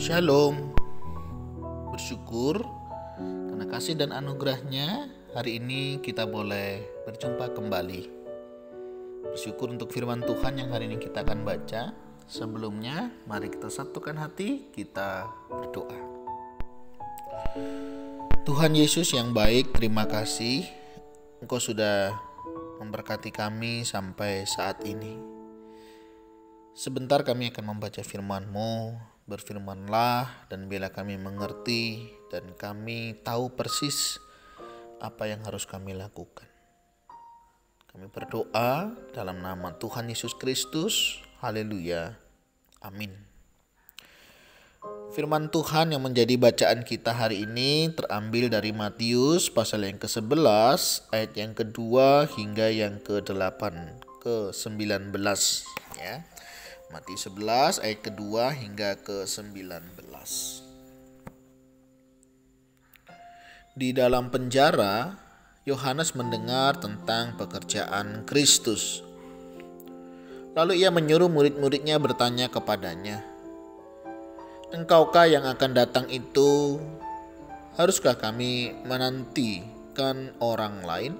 Shalom. Bersyukur karena kasih dan anugerahnya hari ini kita boleh berjumpa kembali. Bersyukur untuk firman Tuhan yang hari ini kita akan baca. Sebelumnya mari kita satukan hati, kita berdoa. Tuhan Yesus yang baik, terima kasih Engkau sudah memberkati kami sampai saat ini. Sebentar kami akan membaca firman-Mu. Berfirmanlah dan bila kami mengerti dan kami tahu persis apa yang harus kami lakukan. Kami berdoa dalam nama Tuhan Yesus Kristus. Haleluya. Amin. Firman Tuhan yang menjadi bacaan kita hari ini terambil dari Matius pasal yang ke-11 ayat yang kedua hingga yang ke-8 ke-19 ya. Matius 11 ayat kedua hingga ke-19. Di dalam penjara, Yohanes mendengar tentang pekerjaan Kristus. Lalu ia menyuruh murid-muridnya bertanya kepadanya, "Engkaukah yang akan datang itu? Haruskah kami menantikan orang lain?"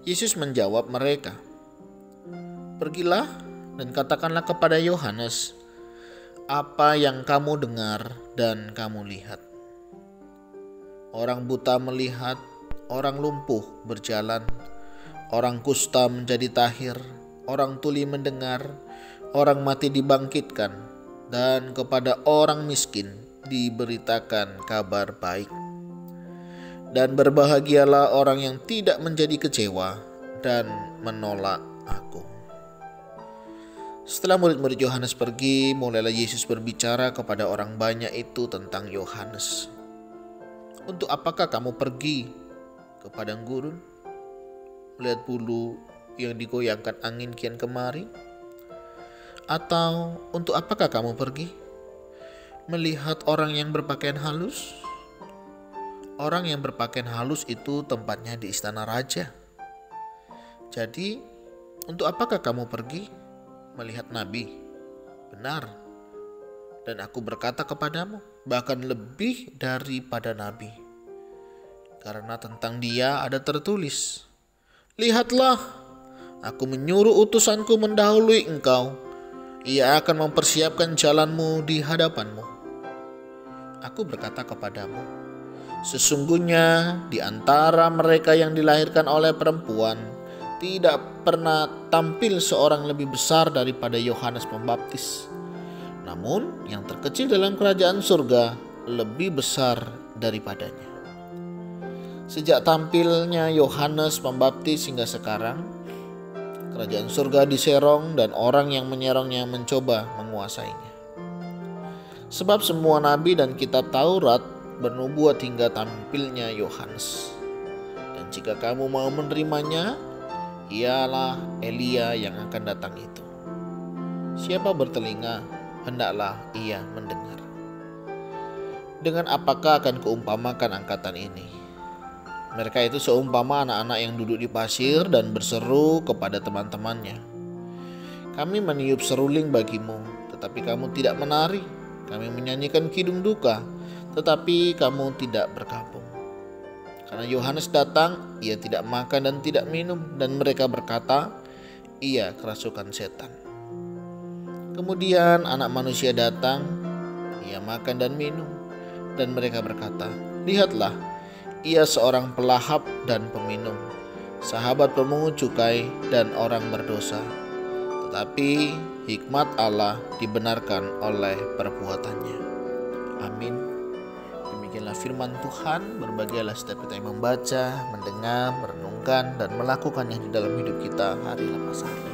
Yesus menjawab mereka, "Pergilah dan katakanlah kepada Yohanes apa yang kamu dengar dan kamu lihat. Orang buta melihat, orang lumpuh berjalan, orang kusta menjadi tahir, orang tuli mendengar, orang mati dibangkitkan, dan kepada orang miskin diberitakan kabar baik. Dan berbahagialah orang yang tidak menjadi kecewa dan menolak aku." Setelah murid-murid Yohanes pergi, mulailah Yesus berbicara kepada orang banyak itu tentang Yohanes. "Untuk apakah kamu pergi ke padang gurun? Melihat bulu yang digoyangkan angin kian kemari? Atau untuk apakah kamu pergi? Melihat orang yang berpakaian halus? Orang yang berpakaian halus itu tempatnya di istana raja. Jadi, untuk apakah kamu pergi? Melihat nabi? Benar. Dan aku berkata kepadamu, bahkan lebih daripada nabi. Karena tentang dia ada tertulis, 'Lihatlah, aku menyuruh utusanku mendahului engkau. Ia akan mempersiapkan jalanmu di hadapanmu.' Aku berkata kepadamu, sesungguhnya di antara mereka yang dilahirkan oleh perempuan tidak pernah tampil seorang lebih besar daripada Yohanes Pembaptis. Namun yang terkecil dalam kerajaan surga lebih besar daripadanya. Sejak tampilnya Yohanes Pembaptis hingga sekarang, kerajaan surga diserong dan orang yang menyerongnya mencoba menguasainya. Sebab semua nabi dan kitab Taurat bernubuat hingga tampilnya Yohanes. Dan jika kamu mau menerimanya, ialah Elia yang akan datang itu. Siapa bertelinga, hendaklah ia mendengar. Dengan apakah akan keumpamakan angkatan ini? Mereka itu seumpama anak-anak yang duduk di pasir dan berseru kepada teman-temannya, 'Kami meniup seruling bagimu, tetapi kamu tidak menari. Kami menyanyikan kidung duka, tetapi kamu tidak berkabung.' Karena Yohanes datang, ia tidak makan dan tidak minum, dan mereka berkata, 'Ia kerasukan setan.' Kemudian anak manusia datang, ia makan dan minum, dan mereka berkata, 'Lihatlah, ia seorang pelahap dan peminum, sahabat pemungut cukai dan orang berdosa. Tetapi hikmat Allah dibenarkan oleh perbuatannya.' Amin. Demikianlah firman Tuhan. Berbahagialah setiap kita yang membaca, mendengar, merenungkan, dan melakukannya di dalam hidup kita hari lepas hari.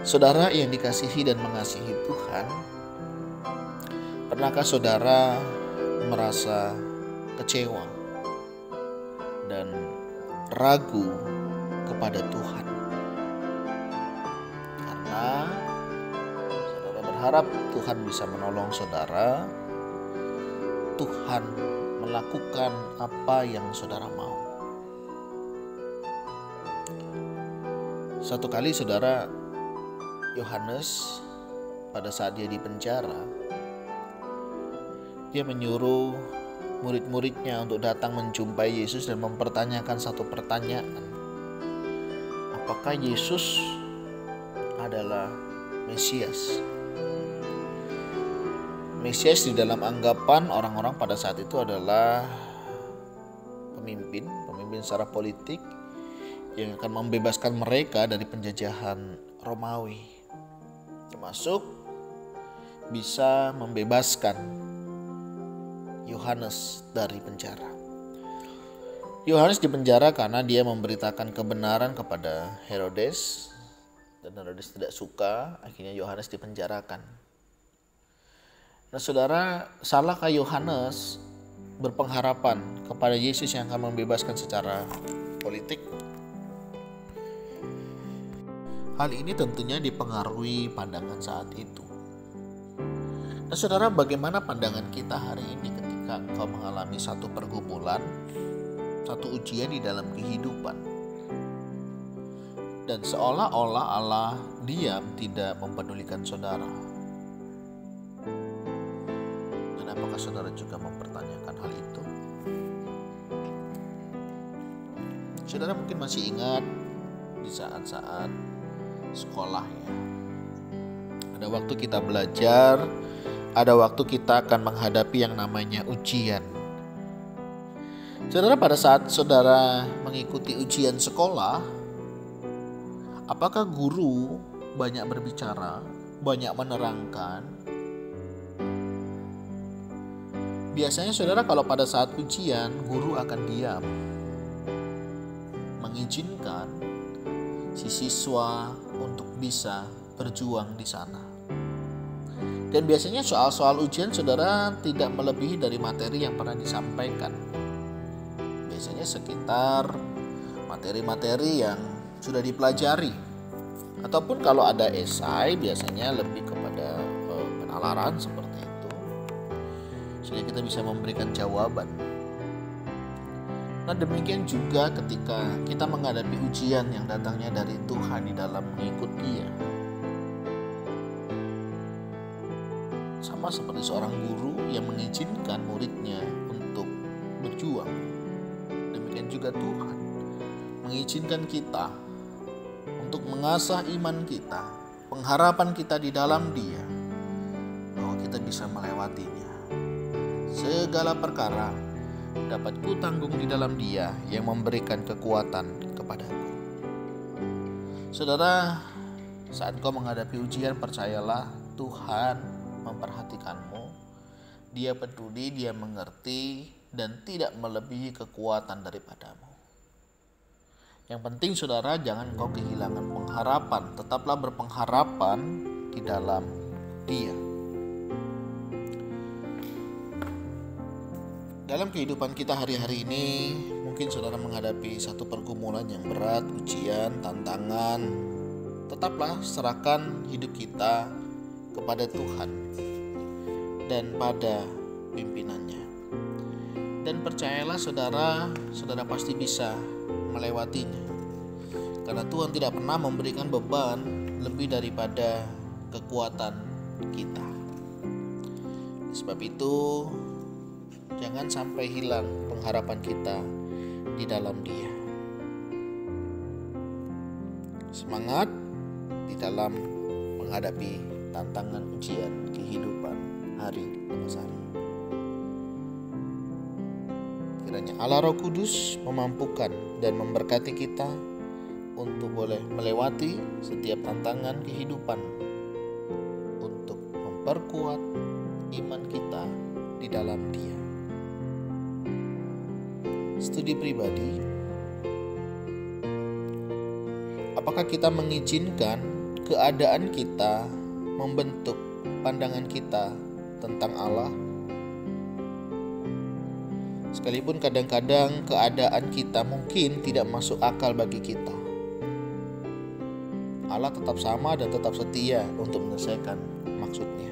Saudara yang dikasihi dan mengasihi Tuhan, pernahkah saudara merasa kecewa dan ragu kepada Tuhan? Karena saudara berharap Tuhan bisa menolong saudara, Tuhan melakukan apa yang saudara mau. Satu kali saudara, Yohanes pada saat dia di penjara, Dia menyuruh murid-muridnya untuk datang menjumpai Yesus dan mempertanyakan satu pertanyaan. Apakah Yesus adalah Mesias? Mesias di dalam anggapan orang-orang pada saat itu adalah pemimpin secara politik yang akan membebaskan mereka dari penjajahan Romawi, termasuk bisa membebaskan Yohanes dari penjara. Yohanes dipenjara karena dia memberitakan kebenaran kepada Herodes, dan Herodes tidak suka, akhirnya Yohanes dipenjarakan. Nah saudara, salahkah Yohanes berpengharapan kepada Yesus yang akan membebaskan secara politik? Hal ini tentunya dipengaruhi pandangan saat itu. Nah saudara, bagaimana pandangan kita hari ini ketika engkau mengalami satu pergumulan, satu ujian di dalam kehidupan, dan seolah-olah Allah diam tidak mempedulikan saudara? Dan apakah saudara juga mempertanyakan hal itu? Saudara mungkin masih ingat di saat-saat sekolah ya. Ada waktu kita belajar, ada waktu kita akan menghadapi yang namanya ujian. Saudara, pada saat saudara mengikuti ujian sekolah, apakah guru banyak berbicara, banyak menerangkan? Biasanya saudara kalau pada saat ujian, guru akan diam, mengizinkan si siswa untuk bisa berjuang di sana. Dan biasanya soal-soal ujian saudara tidak melebihi dari materi yang pernah disampaikan. Biasanya sekitar materi-materi yang sudah dipelajari. Ataupun kalau ada esai biasanya lebih kepada penalaran seperti itu, sehingga kita bisa memberikan jawaban. Nah demikian juga ketika kita menghadapi ujian yang datangnya dari Tuhan di dalam mengikut Dia. Sama seperti seorang guru yang mengizinkan muridnya untuk berjuang. Demikian juga Tuhan mengizinkan kita untuk mengasah iman kita, pengharapan kita di dalam Dia, bahwa kita bisa melewatinya. Segala perkara dapat ku tanggung di dalam Dia yang memberikan kekuatan kepadaku. Saudara, saat kau menghadapi ujian, percayalah Tuhan memperhatikanmu. Dia peduli, Dia mengerti, dan tidak melebihi kekuatan daripadamu. Yang penting saudara, jangan kau kehilangan pengharapan. Tetaplah berpengharapan di dalam Dia. Dalam kehidupan kita hari-hari ini, mungkin saudara menghadapi satu pergumulan yang berat, ujian, tantangan. Tetaplah serahkan hidup kita kepada Tuhan dan pada pimpinannya. Dan percayalah saudara, saudara pasti bisa melewatinya. Karena Tuhan tidak pernah memberikan beban lebih daripada kekuatan kita. Sebab itu, jangan sampai hilang pengharapan kita di dalam Dia. Semangat di dalam menghadapi tantangan ujian kehidupan hari lepas hari. Kiranya Allah Roh Kudus memampukan dan memberkati kita untuk boleh melewati setiap tantangan kehidupan, untuk memperkuat iman kita di dalam Dia. Studi pribadi. Apakah kita mengizinkan keadaan kita membentuk pandangan kita tentang Allah? Sekalipun kadang-kadang keadaan kita mungkin tidak masuk akal bagi kita, Allah tetap sama dan tetap setia untuk menyelesaikan maksudnya.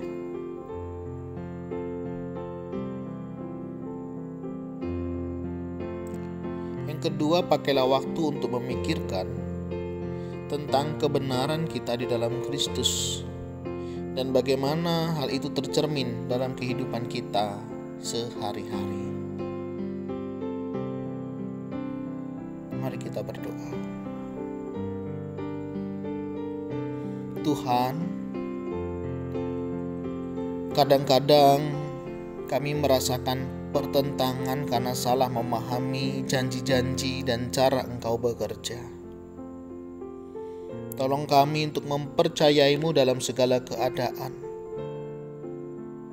Yang kedua, pakailah waktu untuk memikirkan tentang kebenaran kita di dalam Kristus dan bagaimana hal itu tercermin dalam kehidupan kita sehari-hari. Mari kita berdoa. Tuhan, kadang-kadang kami merasakan pertentangan karena salah memahami janji-janji dan cara Engkau bekerja. Tolong kami untuk mempercayai-Mu dalam segala keadaan.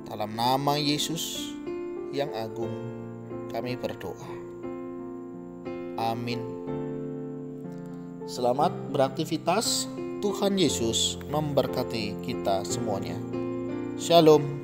Dalam nama Yesus yang agung, kami berdoa. Amin. Selamat beraktivitas. Tuhan Yesus memberkati kita semuanya. Shalom.